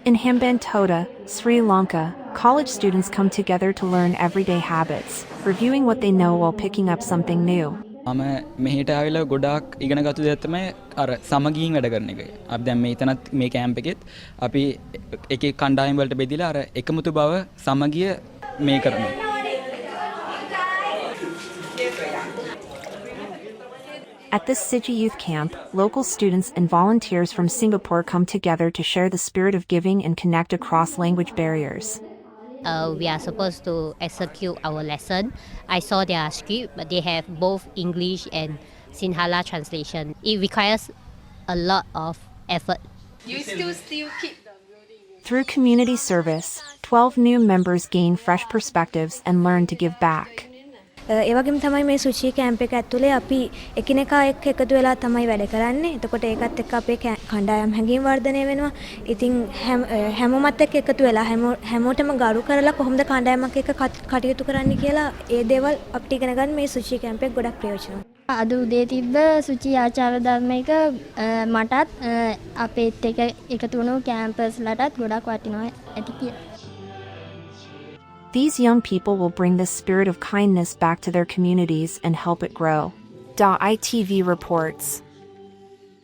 In Hambantota, Sri Lanka, college students come together to learn everyday habits, reviewing what they know while picking up something new. මම මෙහෙට ආවිලා ගොඩාක් ඉගෙනගත්තු දෙයක් තමයි අර සමගියෙන් වැඩ කරන එක. අපි දැන් මේතනත් මේ කැම්ප් එකෙත් අපි එක එක කණ්ඩායම් වලට බෙදලා අර එකමුතු බව සමගිය මේ කරනවා. At this Sigi youth camp, local students and volunteers from Singapore come together to share the spirit of giving and connect across language barriers. We are supposed to execute our lesson. I saw their script, but they have both English and Sinhala translation. It requires a lot of effort. You still keep the Through community service, 12 new members gain fresh perspectives and learn to give back. ඒ වගේම තමයි මේ සුචි camp එක ඇතුලේ අපි එකිනෙකා එක්ක එකතු වෙලා තමයි වැඩ කරන්නේ. එතකොට ඒකත් එක්ක අපේ කණ්ඩායම් හැඟීම් වර්ධනය වෙනවා. ඉතින් හැමෝමත් එක්ක එකතු වෙලා හැමෝටම ගරු කරලා කොහොමද කණ්ඩායමක් එක්ක කටයුතු කරන්න කියලා ඒ දේවල් අපිට ඉගෙන ගන්න මේ සුචි කැම්ප් එක ගොඩක් ප්‍රයෝජනවත්. අද උදේ තිබ්බ සුචි ආචාර ධර්ම එක මටත් අපේත් එක්ක එකතු වුණු කැම්පස්ලටත් ගොඩක් වටිනවා ඇති කියලා. These young people will bring this spirit of kindness back to their communities and help it grow. ITV reports.